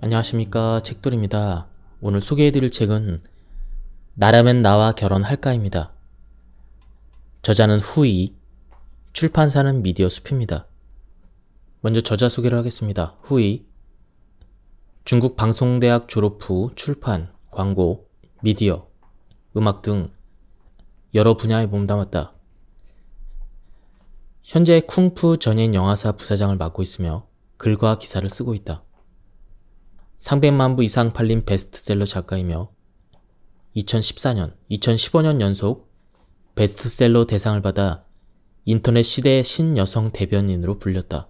안녕하십니까, 책돌입니다. 오늘 소개해드릴 책은 나라면 나와 결혼할까입니다. 저자는 후이, 출판사는 미디어숲입니다. 먼저 저자 소개를 하겠습니다. 후이, 중국 방송대학 졸업 후 출판, 광고, 미디어, 음악 등 여러 분야에 몸담았다. 현재 쿵푸 전yen 영화사 부사장을 맡고 있으며 글과 기사를 쓰고 있다. 300만 부 이상 팔린 베스트셀러 작가이며 2014년, 2015년 연속 베스트셀러 대상을 받아 인터넷 시대의 신여성 대변인으로 불렸다.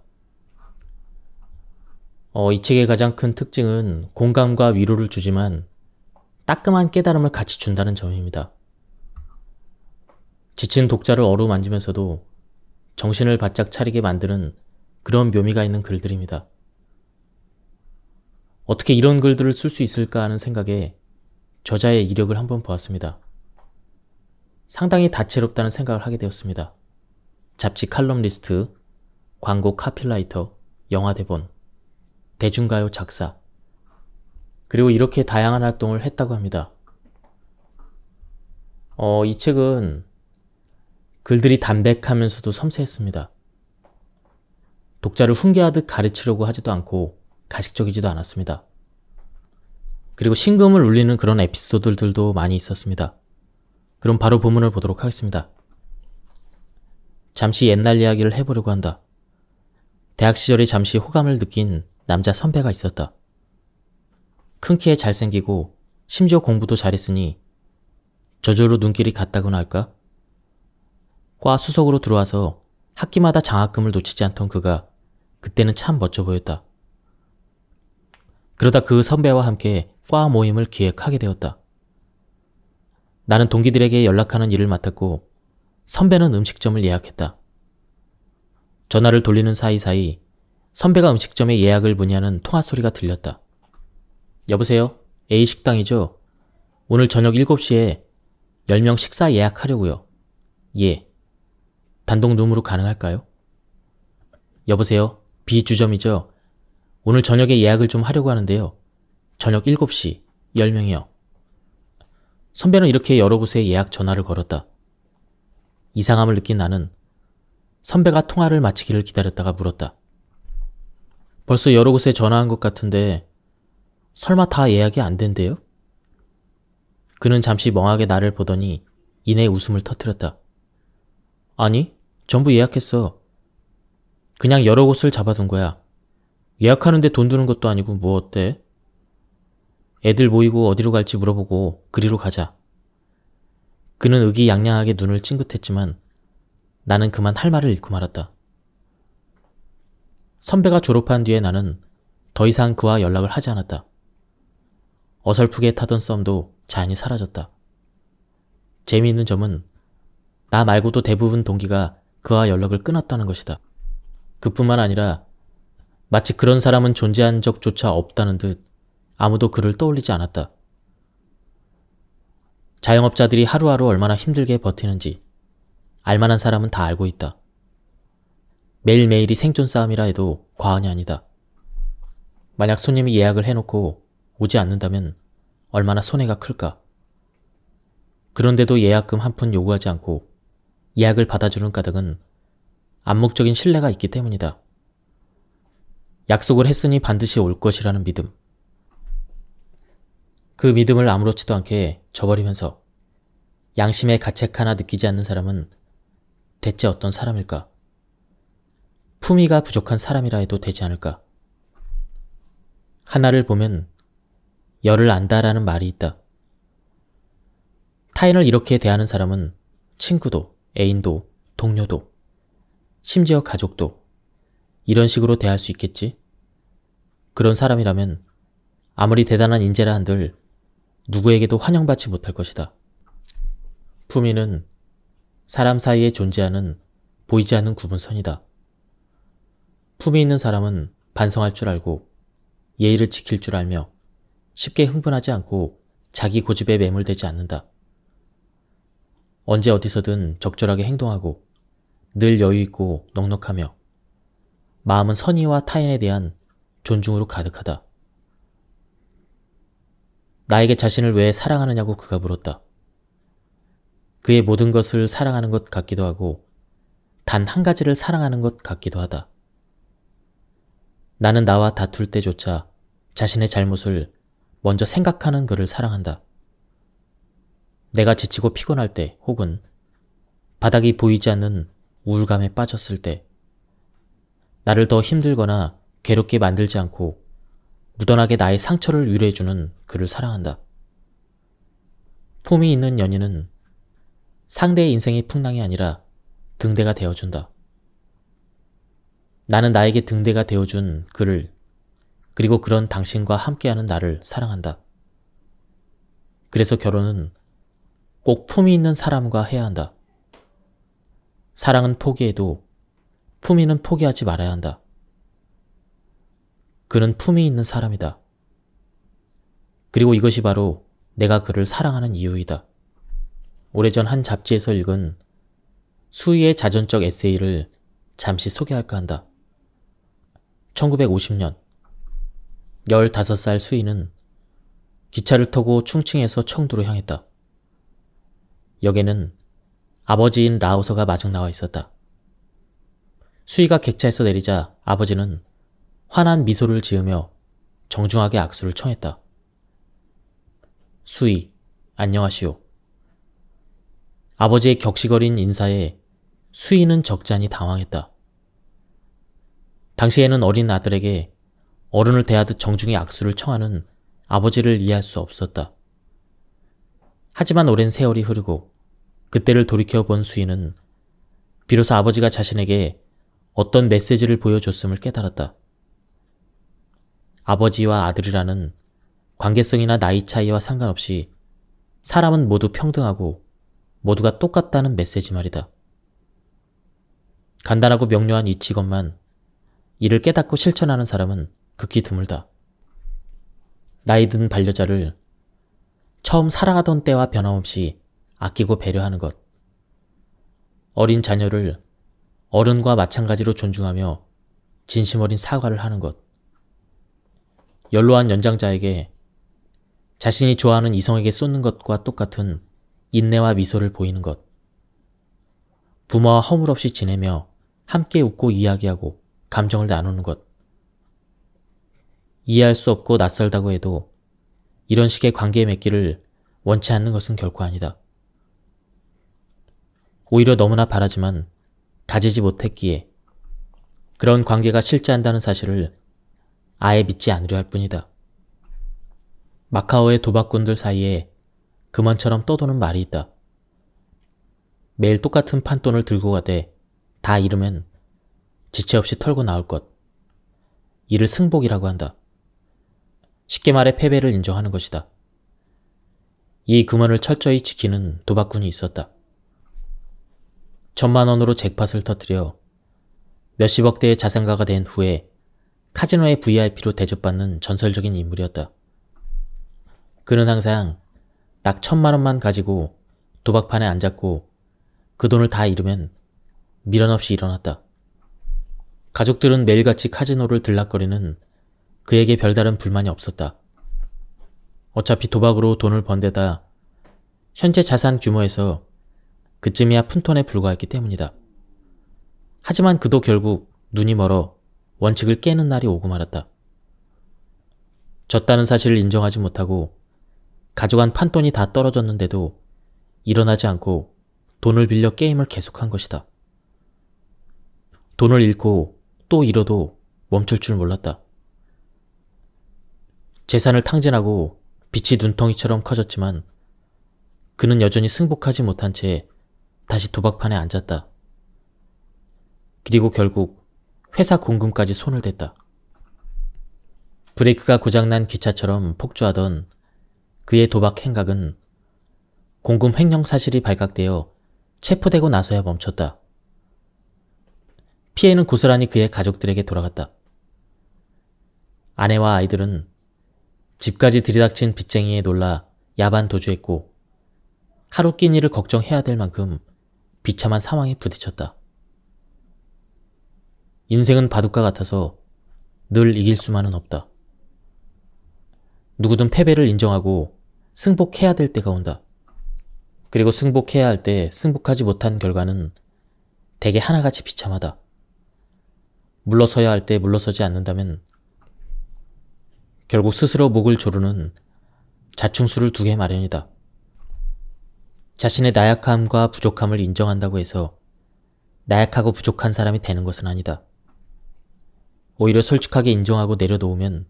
이 책의 가장 큰 특징은 공감과 위로를 주지만 따끔한 깨달음을 같이 준다는 점입니다. 지친 독자를 어루만지면서도 정신을 바짝 차리게 만드는 그런 묘미가 있는 글들입니다. 어떻게 이런 글들을 쓸 수 있을까 하는 생각에 저자의 이력을 한번 보았습니다. 상당히 다채롭다는 생각을 하게 되었습니다. 잡지 칼럼니스트, 광고 카피라이터, 영화 대본, 대중가요 작사, 그리고 이렇게 다양한 활동을 했다고 합니다. 이 책은 글들이 담백하면서도 섬세했습니다. 독자를 훈계하듯 가르치려고 하지도 않고 가식적이지도 않았습니다. 그리고 심금을 울리는 그런 에피소드들도 많이 있었습니다. 그럼 바로 본문을 보도록 하겠습니다. 잠시 옛날 이야기를 해보려고 한다. 대학 시절에 잠시 호감을 느낀 남자 선배가 있었다. 큰 키에 잘생기고 심지어 공부도 잘했으니 저절로 눈길이 갔다고나 할까? 과 수석으로 들어와서 학기마다 장학금을 놓치지 않던 그가 그때는 참 멋져 보였다. 그러다 그 선배와 함께 과 모임을 기획하게 되었다. 나는 동기들에게 연락하는 일을 맡았고 선배는 음식점을 예약했다. 전화를 돌리는 사이사이 선배가 음식점에 예약을 문의하는 통화소리가 들렸다. 여보세요? A식당이죠? 오늘 저녁 7시에 10명 식사 예약하려고요. 예. 단독 룸으로 가능할까요? 여보세요? B주점이죠? 오늘 저녁에 예약을 좀 하려고 하는데요. 저녁 7시, 10명이요. 선배는 이렇게 여러 곳에 예약 전화를 걸었다. 이상함을 느낀 나는 선배가 통화를 마치기를 기다렸다가 물었다. 벌써 여러 곳에 전화한 것 같은데 설마 다 예약이 안 된대요? 그는 잠시 멍하게 나를 보더니 이내 웃음을 터뜨렸다. 아니, 전부 예약했어. 그냥 여러 곳을 잡아둔 거야. 예약하는데 돈 드는 것도 아니고 뭐 어때? 애들 모이고 어디로 갈지 물어보고 그리로 가자. 그는 의기양양하게 눈을 찡긋했지만 나는 그만 할 말을 잃고 말았다. 선배가 졸업한 뒤에 나는 더 이상 그와 연락을 하지 않았다. 어설프게 타던 썸도 자연히 사라졌다. 재미있는 점은 나 말고도 대부분 동기가 그와 연락을 끊었다는 것이다. 그뿐만 아니라 마치 그런 사람은 존재한 적조차 없다는 듯 아무도 그를 떠올리지 않았다. 자영업자들이 하루하루 얼마나 힘들게 버티는지 알만한 사람은 다 알고 있다. 매일매일이 생존 싸움이라 해도 과언이 아니다. 만약 손님이 예약을 해놓고 오지 않는다면 얼마나 손해가 클까? 그런데도 예약금 한 푼 요구하지 않고 예약을 받아주는 까닭은 암묵적인 신뢰가 있기 때문이다. 약속을 했으니 반드시 올 것이라는 믿음. 그 믿음을 아무렇지도 않게 저버리면서 양심의 가책 하나 느끼지 않는 사람은 대체 어떤 사람일까? 품위가 부족한 사람이라 해도 되지 않을까? 하나를 보면 열을 안다라는 말이 있다. 타인을 이렇게 대하는 사람은 친구도, 애인도, 동료도, 심지어 가족도 이런 식으로 대할 수 있겠지? 그런 사람이라면 아무리 대단한 인재라 한들 누구에게도 환영받지 못할 것이다. 품위는 사람 사이에 존재하는 보이지 않는 구분선이다. 품위 있는 사람은 반성할 줄 알고 예의를 지킬 줄 알며 쉽게 흥분하지 않고 자기 고집에 매몰되지 않는다. 언제 어디서든 적절하게 행동하고 늘 여유있고 넉넉하며 마음은 선의와 타인에 대한 존중으로 가득하다. 나에게 자신을 왜 사랑하느냐고 그가 물었다. 그의 모든 것을 사랑하는 것 같기도 하고 단 한 가지를 사랑하는 것 같기도 하다. 나는 나와 다툴 때조차 자신의 잘못을 먼저 생각하는 그를 사랑한다. 내가 지치고 피곤할 때 혹은 바닥이 보이지 않는 우울감에 빠졌을 때 나를 더 힘들거나 괴롭게 만들지 않고 무던하게 나의 상처를 위로해주는 그를 사랑한다. 품이 있는 연인은 상대의 인생의 풍랑이 아니라 등대가 되어준다. 나는 나에게 등대가 되어준 그를 그리고 그런 당신과 함께하는 나를 사랑한다. 그래서 결혼은 꼭 품이 있는 사람과 해야 한다. 사랑은 포기해도 품위는 포기하지 말아야 한다. 그는 품이 있는 사람이다. 그리고 이것이 바로 내가 그를 사랑하는 이유이다. 오래전 한 잡지에서 읽은 수희의 자전적 에세이를 잠시 소개할까 한다. 1950년 15살 수희는 기차를 타고 충칭에서 청두로 향했다. 역에는 아버지인 라오서가 마중 나와 있었다. 수희가 객차에서 내리자 아버지는 환한 미소를 지으며 정중하게 악수를 청했다. 수희, 안녕하시오. 아버지의 격식어린 인사에 수희는 적잖이 당황했다. 당시에는 어린 아들에게 어른을 대하듯 정중히 악수를 청하는 아버지를 이해할 수 없었다. 하지만 오랜 세월이 흐르고 그때를 돌이켜본 수희는 비로소 아버지가 자신에게 어떤 메시지를 보여줬음을 깨달았다. 아버지와 아들이라는 관계성이나 나이 차이와 상관없이 사람은 모두 평등하고 모두가 똑같다는 메시지 말이다. 간단하고 명료한 이치것만 이를 깨닫고 실천하는 사람은 극히 드물다. 나이 든 반려자를 처음 사랑하던 때와 변함없이 아끼고 배려하는 것. 어린 자녀를 어른과 마찬가지로 존중하며 진심 어린 사과를 하는 것. 연로한 연장자에게 자신이 좋아하는 이성에게 쏟는 것과 똑같은 인내와 미소를 보이는 것. 부모와 허물없이 지내며 함께 웃고 이야기하고 감정을 나누는 것. 이해할 수 없고 낯설다고 해도 이런 식의 관계 맺기를 원치 않는 것은 결코 아니다. 오히려 너무나 바라지만 가지지 못했기에 그런 관계가 실제한다는 사실을 아예 믿지 않으려 할 뿐이다. 마카오의 도박꾼들 사이에 금원처럼 떠도는 말이 있다. 매일 똑같은 판돈을 들고 가되 다 잃으면 지체 없이 털고 나올 것. 이를 승복이라고 한다. 쉽게 말해 패배를 인정하는 것이다. 이 금원을 철저히 지키는 도박꾼이 있었다. 1,000만 원으로 잭팟을 터뜨려 몇십억 대의 자산가가 된 후에 카지노의 VIP로 대접받는 전설적인 인물이었다. 그는 항상 딱 1,000만 원만 가지고 도박판에 앉았고 그 돈을 다 잃으면 미련 없이 일어났다. 가족들은 매일같이 카지노를 들락거리는 그에게 별다른 불만이 없었다. 어차피 도박으로 돈을 번 데다 현재 자산 규모에서 그쯤이야 푼돈에 불과했기 때문이다. 하지만 그도 결국 눈이 멀어 원칙을 깨는 날이 오고 말았다. 졌다는 사실을 인정하지 못하고 가져간 판돈이 다 떨어졌는데도 일어나지 않고 돈을 빌려 게임을 계속한 것이다. 돈을 잃고 또 잃어도 멈출 줄 몰랐다. 재산을 탕진하고 빚이 눈덩이처럼 커졌지만 그는 여전히 승복하지 못한 채 다시 도박판에 앉았다. 그리고 결국 회사 공금까지 손을 댔다. 브레이크가 고장난 기차처럼 폭주하던 그의 도박 행각은 공금 횡령 사실이 발각되어 체포되고 나서야 멈췄다. 피해는 고스란히 그의 가족들에게 돌아갔다. 아내와 아이들은 집까지 들이닥친 빚쟁이에 놀라 야반 도주했고 하루 끼니를 걱정해야 될 만큼 비참한 상황에 부딪혔다. 인생은 바둑과 같아서 늘 이길 수만은 없다. 누구든 패배를 인정하고 승복해야 될 때가 온다. 그리고 승복해야 할 때 승복하지 못한 결과는 대개 하나같이 비참하다. 물러서야 할 때 물러서지 않는다면 결국 스스로 목을 조르는 자충수를 두게 마련이다. 자신의 나약함과 부족함을 인정한다고 해서 나약하고 부족한 사람이 되는 것은 아니다. 오히려 솔직하게 인정하고 내려놓으면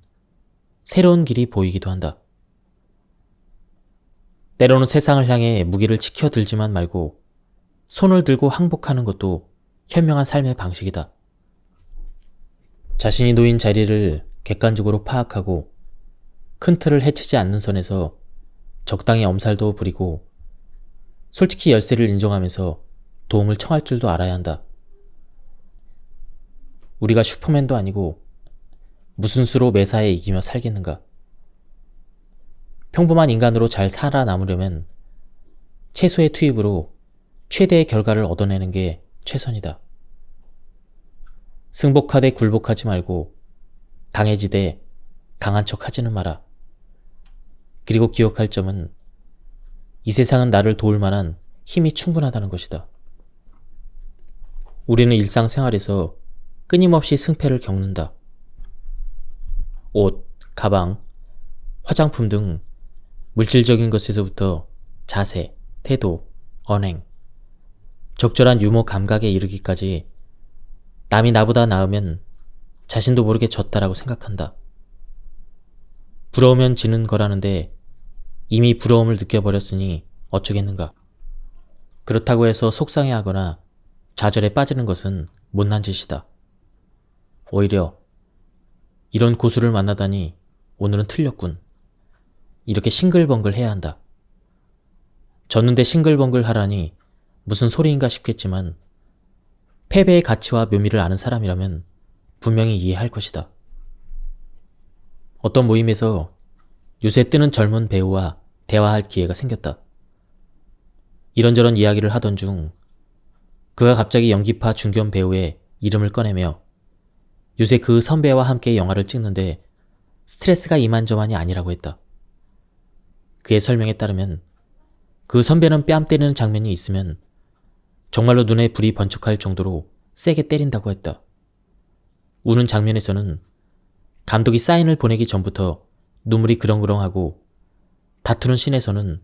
새로운 길이 보이기도 한다. 때로는 세상을 향해 무기를 치켜들지만 말고 손을 들고 항복하는 것도 현명한 삶의 방식이다. 자신이 놓인 자리를 객관적으로 파악하고 큰 틀을 해치지 않는 선에서 적당히 엄살도 부리고 솔직히 열세를 인정하면서 도움을 청할 줄도 알아야 한다. 우리가 슈퍼맨도 아니고 무슨 수로 매사에 이기며 살겠는가? 평범한 인간으로 잘 살아남으려면 최소의 투입으로 최대의 결과를 얻어내는 게 최선이다. 승복하되 굴복하지 말고 강해지되 강한 척 하지는 마라. 그리고 기억할 점은 이 세상은 나를 도울 만한 힘이 충분하다는 것이다. 우리는 일상생활에서 끊임없이 승패를 겪는다. 옷, 가방, 화장품 등 물질적인 것에서부터 자세, 태도, 언행, 적절한 유머 감각에 이르기까지 남이 나보다 나으면 자신도 모르게 졌다라고 생각한다. 부러우면 지는 거라는데 이미 부러움을 느껴버렸으니 어쩌겠는가. 그렇다고 해서 속상해하거나 좌절에 빠지는 것은 못난 짓이다. 오히려 이런 고수를 만나다니 오늘은 틀렸군. 이렇게 싱글벙글 해야 한다. 졌는데 싱글벙글 하라니 무슨 소리인가 싶겠지만 패배의 가치와 묘미를 아는 사람이라면 분명히 이해할 것이다. 어떤 모임에서 요새 뜨는 젊은 배우와 대화할 기회가 생겼다. 이런저런 이야기를 하던 중 그가 갑자기 연기파 중견 배우의 이름을 꺼내며 요새 그 선배와 함께 영화를 찍는데 스트레스가 이만저만이 아니라고 했다. 그의 설명에 따르면 그 선배는 뺨 때리는 장면이 있으면 정말로 눈에 불이 번쩍할 정도로 세게 때린다고 했다. 우는 장면에서는 감독이 사인을 보내기 전부터 눈물이 그렁그렁하고 다투는 씬에서는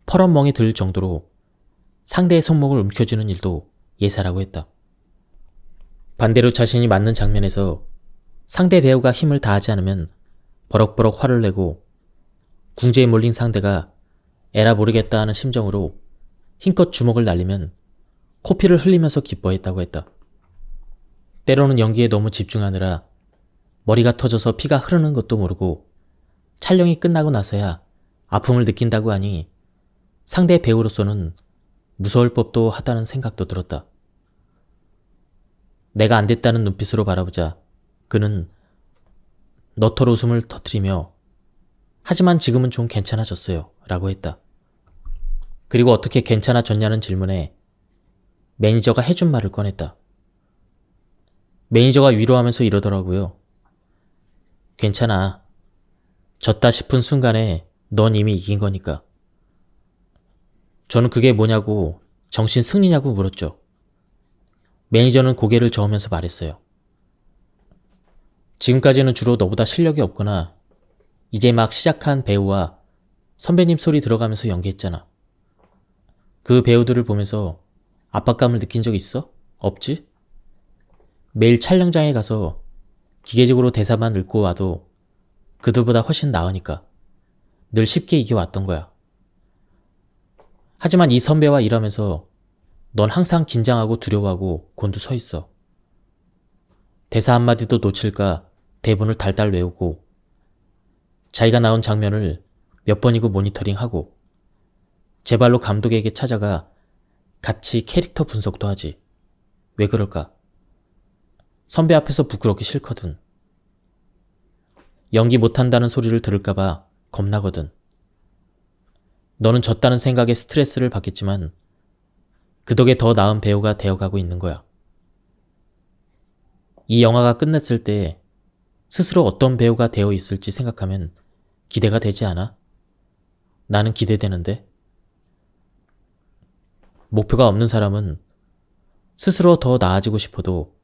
펄언멍이 들 정도로 상대의 손목을 움켜쥐는 일도 예사라고 했다. 반대로 자신이 맞는 장면에서 상대 배우가 힘을 다하지 않으면 버럭버럭 화를 내고 궁지에 몰린 상대가 에라 모르겠다 하는 심정으로 힘껏 주먹을 날리면 코피를 흘리면서 기뻐했다고 했다. 때로는 연기에 너무 집중하느라 머리가 터져서 피가 흐르는 것도 모르고 촬영이 끝나고 나서야 아픔을 느낀다고 하니 상대 배우로서는 무서울 법도 하다는 생각도 들었다. 내가 안 됐다는 눈빛으로 바라보자 그는 너털 웃음을 터뜨리며 하지만 지금은 좀 괜찮아졌어요 라고 했다. 그리고 어떻게 괜찮아졌냐는 질문에 매니저가 해준 말을 꺼냈다. 매니저가 위로하면서 이러더라고요. 괜찮아. 졌다 싶은 순간에 넌 이미 이긴 거니까. 저는 그게 뭐냐고 정신 승리냐고 물었죠. 매니저는 고개를 저으면서 말했어요. 지금까지는 주로 너보다 실력이 없거나 이제 막 시작한 배우와 선배님 소리 들어가면서 연기했잖아. 그 배우들을 보면서 압박감을 느낀 적 있어? 없지? 매일 촬영장에 가서 기계적으로 대사만 읽고 와도 그들보다 훨씬 나으니까 늘 쉽게 이겨왔던 거야. 하지만 이 선배와 일하면서 넌 항상 긴장하고 두려워하고 곤두 서 있어. 대사 한마디도 놓칠까 대본을 달달 외우고 자기가 나온 장면을 몇 번이고 모니터링하고 제발로 감독에게 찾아가 같이 캐릭터 분석도 하지. 왜 그럴까? 선배 앞에서 부끄럽기 싫거든. 연기 못한다는 소리를 들을까봐 겁나거든. 너는 졌다는 생각에 스트레스를 받겠지만 그 덕에 더 나은 배우가 되어가고 있는 거야. 이 영화가 끝났을 때 스스로 어떤 배우가 되어 있을지 생각하면 기대가 되지 않아? 나는 기대되는데. 목표가 없는 사람은 스스로 더 나아지고 싶어도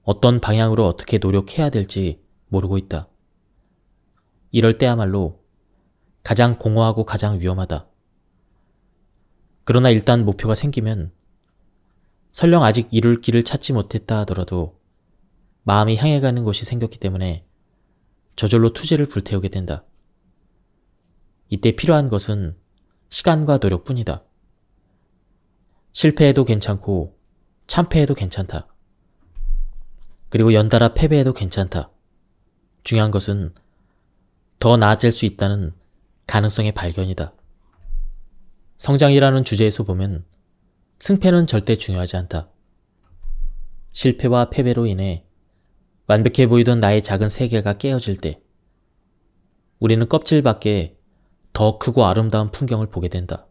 어떤 방향으로 어떻게 노력해야 될지 모르고 있다. 이럴 때야말로 가장 공허하고 가장 위험하다. 그러나 일단 목표가 생기면 설령 아직 이룰 길을 찾지 못했다 하더라도 마음이 향해 가는 곳이 생겼기 때문에 저절로 투지를 불태우게 된다. 이때 필요한 것은 시간과 노력뿐이다. 실패해도 괜찮고 참패해도 괜찮다. 그리고 연달아 패배해도 괜찮다. 중요한 것은 더 나아질 수 있다는 가능성의 발견이다. 성장이라는 주제에서 보면 승패는 절대 중요하지 않다. 실패와 패배로 인해 완벽해 보이던 나의 작은 세계가 깨어질 때 우리는 껍질 밖에 더 크고 아름다운 풍경을 보게 된다.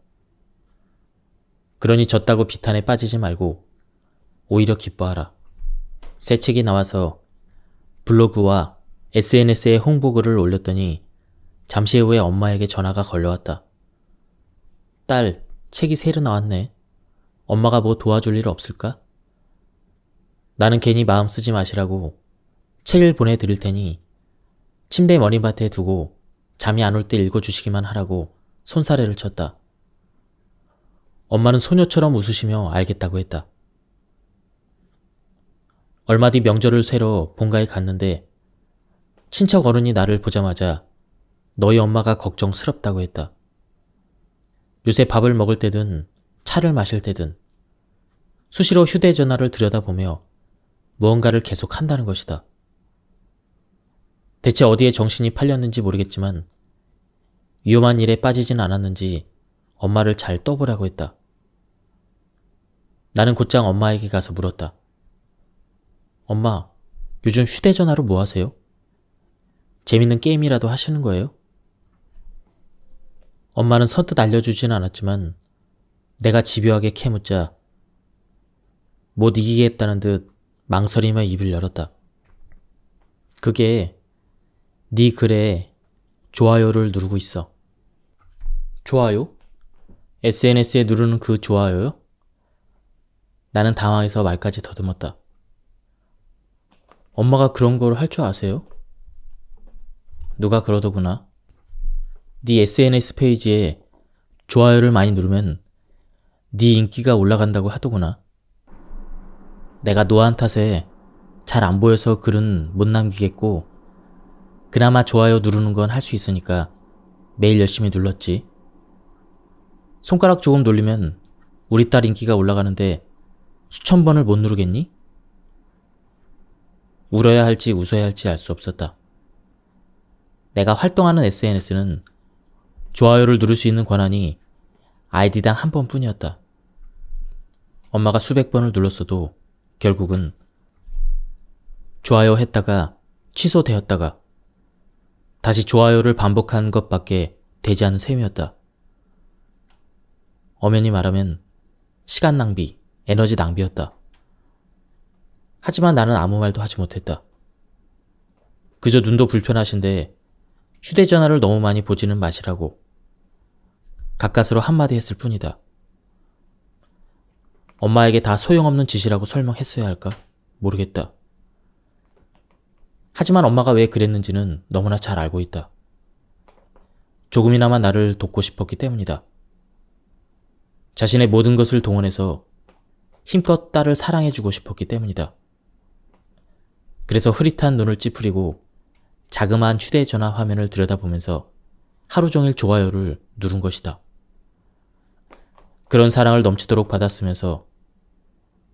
그러니 졌다고 비탄에 빠지지 말고 오히려 기뻐하라. 새 책이 나와서 블로그와 SNS에 홍보글을 올렸더니 잠시 후에 엄마에게 전화가 걸려왔다. 딸, 책이 새로 나왔네. 엄마가 뭐 도와줄 일 없을까? 나는 괜히 마음 쓰지 마시라고 책을 보내드릴 테니 침대 머리맡에 두고 잠이 안 올 때 읽어주시기만 하라고 손사래를 쳤다. 엄마는 소녀처럼 웃으시며 알겠다고 했다. 얼마 뒤 명절을 쇠러 본가에 갔는데 친척 어른이 나를 보자마자 너희 엄마가 걱정스럽다고 했다. 요새 밥을 먹을 때든 차를 마실 때든 수시로 휴대전화를 들여다보며 무언가를 계속 한다는 것이다. 대체 어디에 정신이 팔렸는지 모르겠지만 위험한 일에 빠지진 않았는지 엄마를 잘 떠보라고 했다. 나는 곧장 엄마에게 가서 물었다. 엄마, 요즘 휴대전화로 뭐 하세요? 재밌는 게임이라도 하시는 거예요? 엄마는 선뜻 알려주진 않았지만 내가 집요하게 캐묻자 못 이기겠다는 듯 망설이며 입을 열었다. 그게 네 글에 좋아요를 누르고 있어. 좋아요? SNS에 누르는 그 좋아요요? 나는 당황해서 말까지 더듬었다. 엄마가 그런 걸 할 줄 아세요? 누가 그러더구나. 네 SNS 페이지에 좋아요를 많이 누르면 네 인기가 올라간다고 하더구나. 내가 노안 탓에 잘 안 보여서 글은 못 남기겠고 그나마 좋아요 누르는 건 할 수 있으니까 매일 열심히 눌렀지. 손가락 조금 돌리면 우리 딸 인기가 올라가는데 수천 번을 못 누르겠니? 울어야 할지 웃어야 할지 알 수 없었다. 내가 활동하는 SNS는 좋아요를 누를 수 있는 권한이 아이디당 한 번뿐이었다. 엄마가 수백 번을 눌렀어도 결국은 좋아요 했다가 취소되었다가 다시 좋아요를 반복한 것밖에 되지 않은 셈이었다. 엄연히 말하면 시간 낭비, 에너지 낭비였다. 하지만 나는 아무 말도 하지 못했다. 그저 눈도 불편하신데 휴대전화를 너무 많이 보지는 마시라고 가까스로 한마디 했을 뿐이다. 엄마에게 다 소용없는 짓이라고 설명했어야 할까? 모르겠다. 하지만 엄마가 왜 그랬는지는 너무나 잘 알고 있다. 조금이나마 나를 돕고 싶었기 때문이다. 자신의 모든 것을 동원해서 힘껏 딸을 사랑해주고 싶었기 때문이다. 그래서 흐릿한 눈을 찌푸리고 자그마한 휴대전화 화면을 들여다보면서 하루 종일 좋아요를 누른 것이다. 그런 사랑을 넘치도록 받았으면서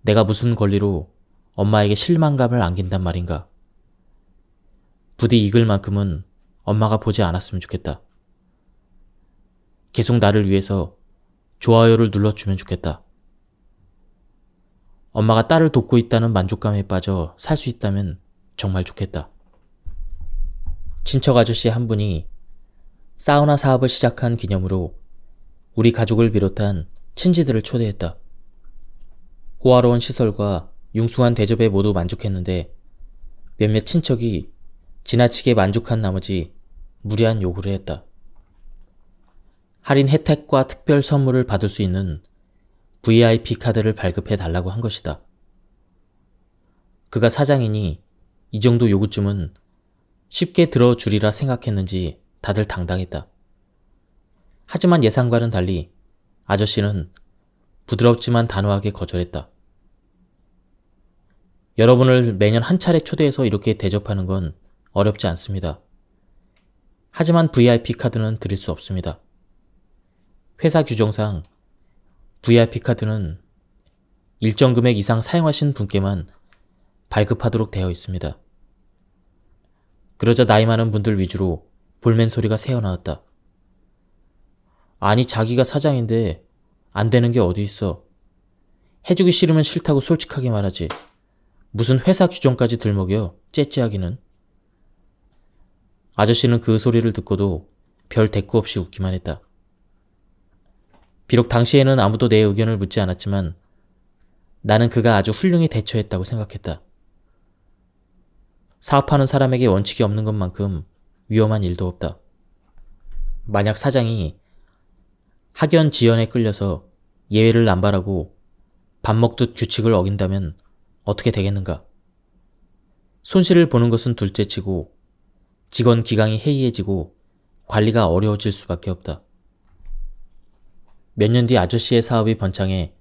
내가 무슨 권리로 엄마에게 실망감을 안긴단 말인가. 부디 이 글만큼은 엄마가 보지 않았으면 좋겠다. 계속 나를 위해서 좋아요를 눌러주면 좋겠다. 엄마가 딸을 돕고 있다는 만족감에 빠져 살 수 있다면 정말 좋겠다. 친척 아저씨 한 분이 사우나 사업을 시작한 기념으로 우리 가족을 비롯한 친지들을 초대했다. 호화로운 시설과 융숭한 대접에 모두 만족했는데 몇몇 친척이 지나치게 만족한 나머지 무리한 요구를 했다. 할인 혜택과 특별 선물을 받을 수 있는 VIP 카드를 발급해 달라고 한 것이다. 그가 사장이니 이 정도 요구쯤은 쉽게 들어주리라 생각했는지 다들 당당했다. 하지만 예상과는 달리 아저씨는 부드럽지만 단호하게 거절했다. 여러분을 매년 한 차례 초대해서 이렇게 대접하는 건 어렵지 않습니다. 하지만 VIP 카드는 드릴 수 없습니다. 회사 규정상 VIP 카드는 일정 금액 이상 사용하신 분께만 발급하도록 되어 있습니다. 그러자 나이 많은 분들 위주로 볼멘 소리가 새어나왔다. 아니 자기가 사장인데 안 되는 게 어디 있어. 해주기 싫으면 싫다고 솔직하게 말하지. 무슨 회사 규정까지 들먹여 째째하기는. 아저씨는 그 소리를 듣고도 별 대꾸 없이 웃기만 했다. 비록 당시에는 아무도 내 의견을 묻지 않았지만 나는 그가 아주 훌륭히 대처했다고 생각했다. 사업하는 사람에게 원칙이 없는 것만큼 위험한 일도 없다. 만약 사장이 학연 지연에 끌려서 예외를 남발하고 밥 먹듯 규칙을 어긴다면 어떻게 되겠는가? 손실을 보는 것은 둘째치고 직원 기강이 해이해지고 관리가 어려워질 수밖에 없다. 몇 년 뒤 아저씨의 사업이 번창해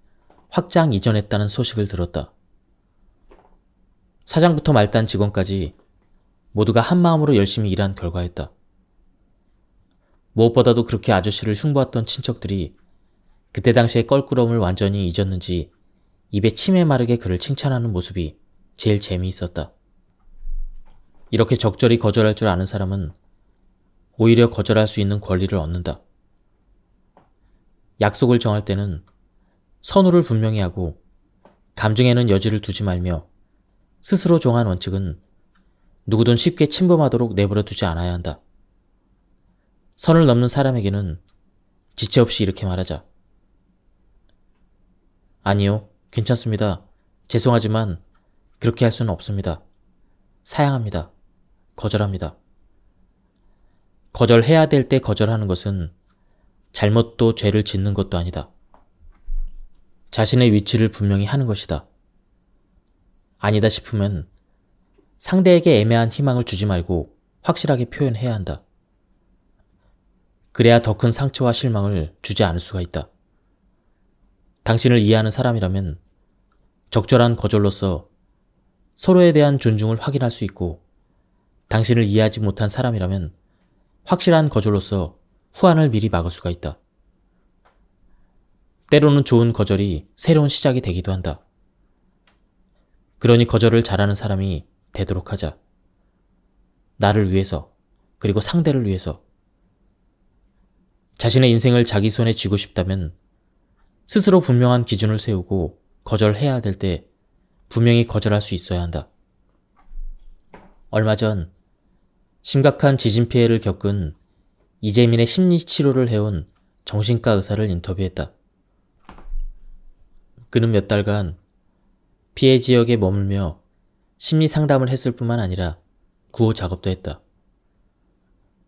확장 이전했다는 소식을 들었다. 사장부터 말단 직원까지 모두가 한마음으로 열심히 일한 결과였다. 무엇보다도 그렇게 아저씨를 흉보았던 친척들이 그때 당시의 껄끄러움을 완전히 잊었는지 입에 침에 마르게 그를 칭찬하는 모습이 제일 재미있었다. 이렇게 적절히 거절할 줄 아는 사람은 오히려 거절할 수 있는 권리를 얻는다. 약속을 정할 때는 선호를 분명히 하고 감정에는 여지를 두지 말며 스스로 정한 원칙은 누구든 쉽게 침범하도록 내버려 두지 않아야 한다. 선을 넘는 사람에게는 지체 없이 이렇게 말하자. 아니요, 괜찮습니다. 죄송하지만 그렇게 할 수는 없습니다. 사양합니다. 거절합니다. 거절해야 될 때 거절하는 것은 잘못도 죄를 짓는 것도 아니다. 자신의 위치를 분명히 하는 것이다. 아니다 싶으면 상대에게 애매한 희망을 주지 말고 확실하게 표현해야 한다. 그래야 더 큰 상처와 실망을 주지 않을 수가 있다. 당신을 이해하는 사람이라면 적절한 거절로서 서로에 대한 존중을 확인할 수 있고, 당신을 이해하지 못한 사람이라면 확실한 거절로서 후환을 미리 막을 수가 있다. 때로는 좋은 거절이 새로운 시작이 되기도 한다. 그러니 거절을 잘하는 사람이 되도록 하자. 나를 위해서, 그리고 상대를 위해서. 자신의 인생을 자기 손에 쥐고 싶다면 스스로 분명한 기준을 세우고 거절해야 될 때 분명히 거절할 수 있어야 한다. 얼마 전 심각한 지진 피해를 겪은 이재민의 심리치료를 해온 정신과 의사를 인터뷰했다. 그는 몇 달간 피해 지역에 머물며 심리 상담을 했을 뿐만 아니라 구호 작업도 했다.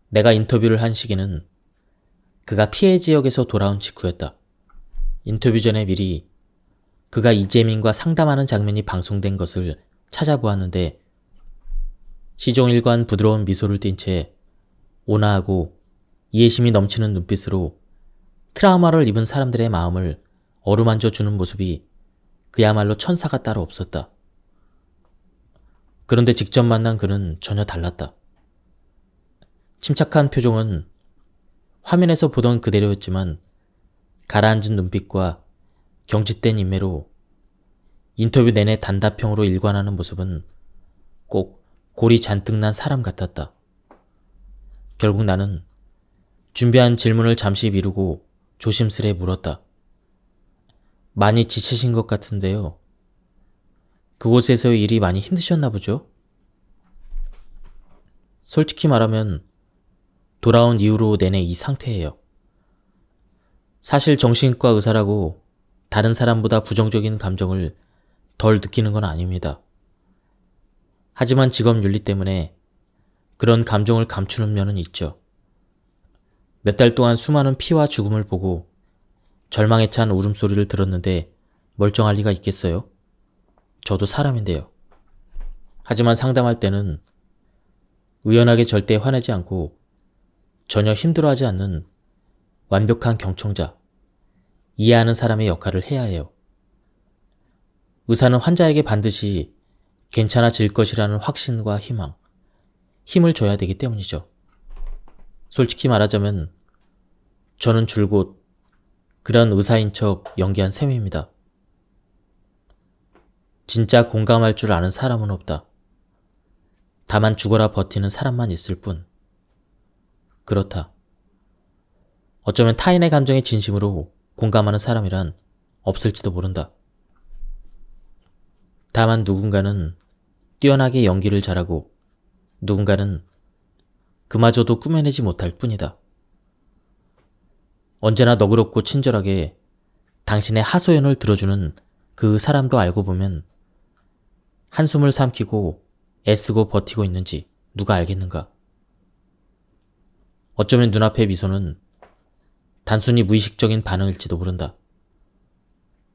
내가 인터뷰를 한 시기는 그가 피해 지역에서 돌아온 직후였다. 인터뷰 전에 미리 그가 이재민과 상담하는 장면이 방송된 것을 찾아보았는데 시종일관 부드러운 미소를 띤 채 온화하고 이해심이 넘치는 눈빛으로 트라우마를 입은 사람들의 마음을 어루만져 주는 모습이 그야말로 천사가 따로 없었다. 그런데 직접 만난 그는 전혀 달랐다. 침착한 표정은 화면에서 보던 그대로였지만 가라앉은 눈빛과 경직된 인매로 인터뷰 내내 단답형으로 일관하는 모습은 꼭 골이 잔뜩 난 사람 같았다. 결국 나는 준비한 질문을 잠시 미루고 조심스레 물었다. 많이 지치신 것 같은데요. 그곳에서의 일이 많이 힘드셨나 보죠? 솔직히 말하면 돌아온 이후로 내내 이 상태예요. 사실 정신과 의사라고 다른 사람보다 부정적인 감정을 덜 느끼는 건 아닙니다. 하지만 직업 윤리 때문에 그런 감정을 감추는 면은 있죠. 몇 달 동안 수많은 피와 죽음을 보고 절망에 찬 울음소리를 들었는데 멀쩡할 리가 있겠어요? 저도 사람인데요. 하지만 상담할 때는 의연하게 절대 화내지 않고 전혀 힘들어하지 않는 완벽한 경청자, 이해하는 사람의 역할을 해야 해요. 의사는 환자에게 반드시 괜찮아질 것이라는 확신과 희망, 힘을 줘야 되기 때문이죠. 솔직히 말하자면 저는 줄곧 그런 의사인 척 연기한 셈입니다. 진짜 공감할 줄 아는 사람은 없다. 다만 죽어라 버티는 사람만 있을 뿐. 그렇다. 어쩌면 타인의 감정에 진심으로 공감하는 사람이란 없을지도 모른다. 다만 누군가는 뛰어나게 연기를 잘하고 누군가는 그마저도 꾸며내지 못할 뿐이다. 언제나 너그럽고 친절하게 당신의 하소연을 들어주는 그 사람도 알고 보면 한숨을 삼키고 애쓰고 버티고 있는지 누가 알겠는가? 어쩌면 눈앞의 미소는 단순히 무의식적인 반응일지도 모른다.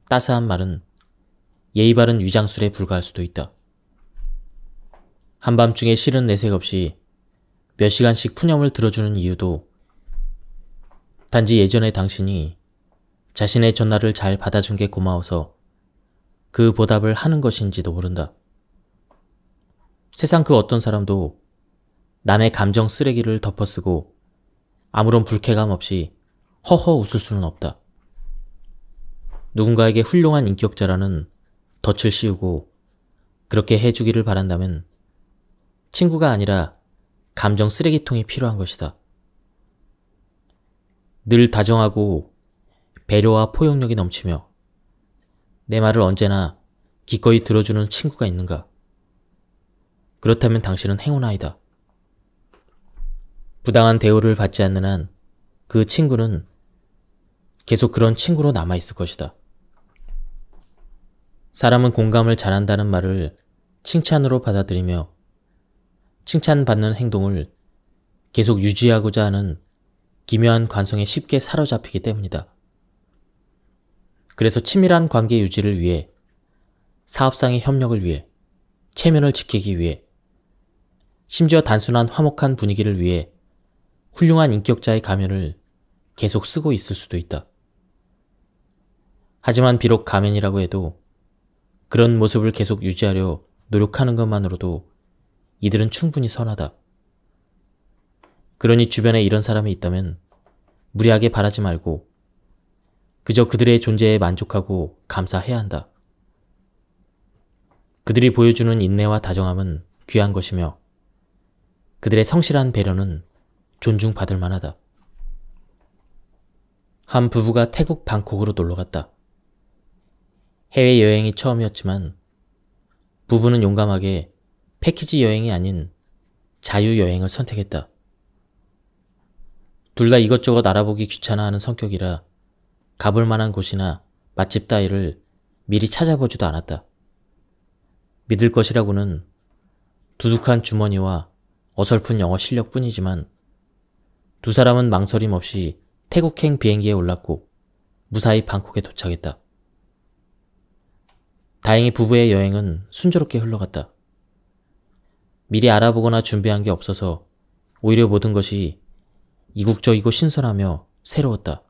따스한 말은 예의 바른 위장술에 불과할 수도 있다. 한밤중에 싫은 내색 없이 몇 시간씩 푸념을 들어주는 이유도 단지 예전에 당신이 자신의 전화를 잘 받아준 게 고마워서 그 보답을 하는 것인지도 모른다. 세상 그 어떤 사람도 남의 감정 쓰레기를 덮어쓰고 아무런 불쾌감 없이 허허 웃을 수는 없다. 누군가에게 훌륭한 인격자라는 덫을 씌우고 그렇게 해주기를 바란다면 친구가 아니라 감정 쓰레기통이 필요한 것이다. 늘 다정하고 배려와 포용력이 넘치며 내 말을 언제나 기꺼이 들어주는 친구가 있는가? 그렇다면 당신은 행운아이다. 부당한 대우를 받지 않는 한 그 친구는 계속 그런 친구로 남아있을 것이다. 사람은 공감을 잘한다는 말을 칭찬으로 받아들이며 칭찬받는 행동을 계속 유지하고자 하는 기묘한 관성에 쉽게 사로잡히기 때문이다. 그래서 친밀한 관계 유지를 위해, 사업상의 협력을 위해, 체면을 지키기 위해, 심지어 단순한 화목한 분위기를 위해 훌륭한 인격자의 가면을 계속 쓰고 있을 수도 있다. 하지만 비록 가면이라고 해도 그런 모습을 계속 유지하려 노력하는 것만으로도 이들은 충분히 선하다. 그러니 주변에 이런 사람이 있다면 무리하게 바라지 말고 그저 그들의 존재에 만족하고 감사해야 한다. 그들이 보여주는 인내와 다정함은 귀한 것이며 그들의 성실한 배려는 존중받을 만하다. 한 부부가 태국 방콕으로 놀러갔다. 해외여행이 처음이었지만 부부는 용감하게 패키지 여행이 아닌 자유여행을 선택했다. 둘 다 이것저것 알아보기 귀찮아하는 성격이라 가볼 만한 곳이나 맛집 따위를 미리 찾아보지도 않았다. 믿을 것이라고는 두둑한 주머니와 어설픈 영어 실력뿐이지만 두 사람은 망설임 없이 태국행 비행기에 올랐고 무사히 방콕에 도착했다. 다행히 부부의 여행은 순조롭게 흘러갔다. 미리 알아보거나 준비한 게 없어서 오히려 모든 것이 이국적이고 신선하며 새로웠다.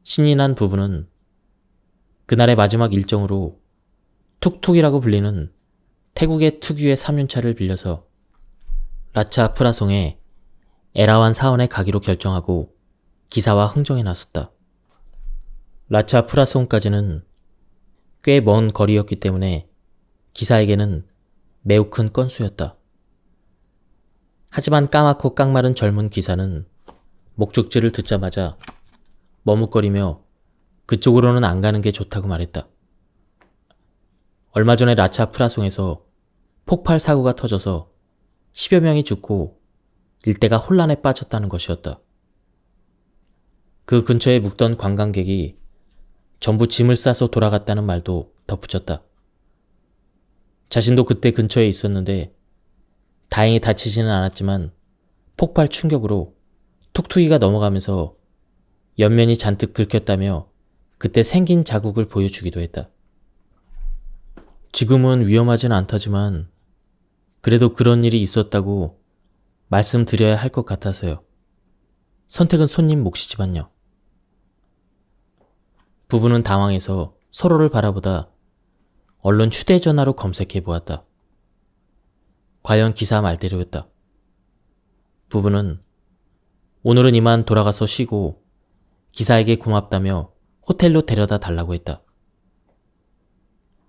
신이 난 부부는 그날의 마지막 일정으로 툭툭이라고 불리는 태국의 특유의 3륜차를 빌려서 라차 프라송에 에라완 사원에 가기로 결정하고 기사와 흥정에 나섰다. 라차 프라송까지는 꽤 먼 거리였기 때문에 기사에게는 매우 큰 건수였다. 하지만 까맣고 깡마른 젊은 기사는 목적지를 듣자마자 머뭇거리며 그쪽으로는 안 가는 게 좋다고 말했다. 얼마 전에 라차 프라송에서 폭발 사고가 터져서 10여 명이 죽고 일대가 혼란에 빠졌다는 것이었다. 그 근처에 묵던 관광객이 전부 짐을 싸서 돌아갔다는 말도 덧붙였다. 자신도 그때 근처에 있었는데 다행히 다치지는 않았지만 폭발 충격으로 툭툭이가 넘어가면서 옆면이 잔뜩 긁혔다며 그때 생긴 자국을 보여주기도 했다. 지금은 위험하진 않다지만 그래도 그런 일이 있었다고 말씀드려야 할 것 같아서요. 선택은 손님 몫이지만요. 부부는 당황해서 서로를 바라보다 얼른 휴대전화로 검색해 보았다. 과연 기사 말대로였다. 부부는 오늘은 이만 돌아가서 쉬고 기사에게 고맙다며 호텔로 데려다 달라고 했다.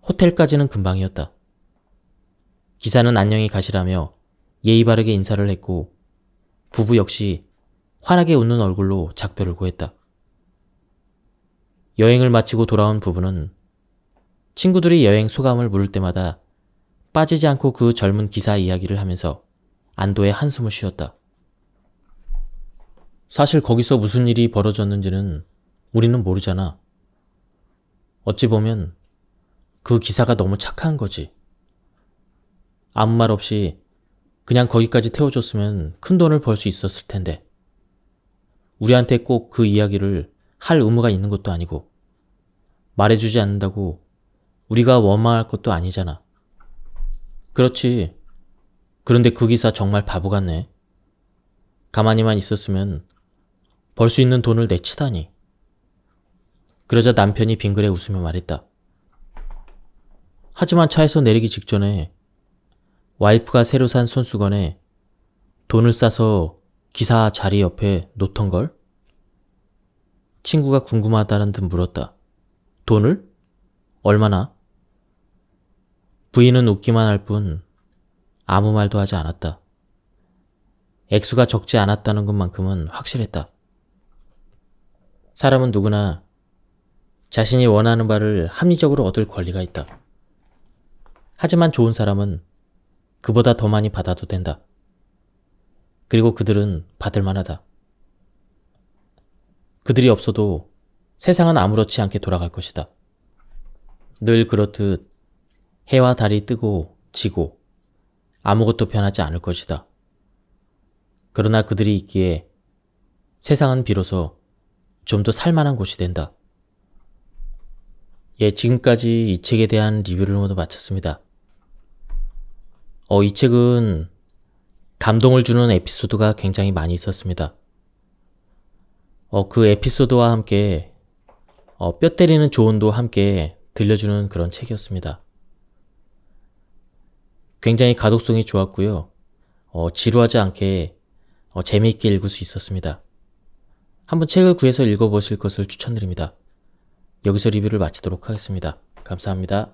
호텔까지는 금방이었다. 기사는 안녕히 가시라며 예의 바르게 인사를 했고 부부 역시 환하게 웃는 얼굴로 작별을 고했다. 여행을 마치고 돌아온 부부는 친구들이 여행 소감을 물을 때마다 빠지지 않고 그 젊은 기사 이야기를 하면서 안도의 한숨을 쉬었다. 사실 거기서 무슨 일이 벌어졌는지는 우리는 모르잖아. 어찌 보면 그 기사가 너무 착한 거지. 아무 말 없이 그냥 거기까지 태워줬으면 큰 돈을 벌 수 있었을 텐데. 우리한테 꼭 그 이야기를 할 의무가 있는 것도 아니고 말해주지 않는다고 우리가 원망할 것도 아니잖아. 그렇지. 그런데 그 기사 정말 바보 같네. 가만히만 있었으면 벌 수 있는 돈을 내치다니. 그러자 남편이 빙그레 웃으며 말했다. 하지만 차에서 내리기 직전에 와이프가 새로 산 손수건에 돈을 싸서 기사 자리 옆에 놓던걸? 친구가 궁금하다는 듯 물었다. 돈을? 얼마나? 부인은 웃기만 할 뿐 아무 말도 하지 않았다. 액수가 적지 않았다는 것만큼은 확실했다. 사람은 누구나 자신이 원하는 바를 합리적으로 얻을 권리가 있다. 하지만 좋은 사람은 그보다 더 많이 받아도 된다. 그리고 그들은 받을 만하다. 그들이 없어도 세상은 아무렇지 않게 돌아갈 것이다. 늘 그렇듯 해와 달이 뜨고 지고 아무것도 변하지 않을 것이다. 그러나 그들이 있기에 세상은 비로소 좀 더 살만한 곳이 된다. 예, 지금까지 이 책에 대한 리뷰를 모두 마쳤습니다. 이 책은 감동을 주는 에피소드가 굉장히 많이 있었습니다. 그 에피소드와 함께 뼈 때리는 조언도 함께 들려주는 그런 책이었습니다. 굉장히 가독성이 좋았고요. 지루하지 않게 재미있게 읽을 수 있었습니다. 한번 책을 구해서 읽어보실 것을 추천드립니다. 여기서 리뷰를 마치도록 하겠습니다. 감사합니다.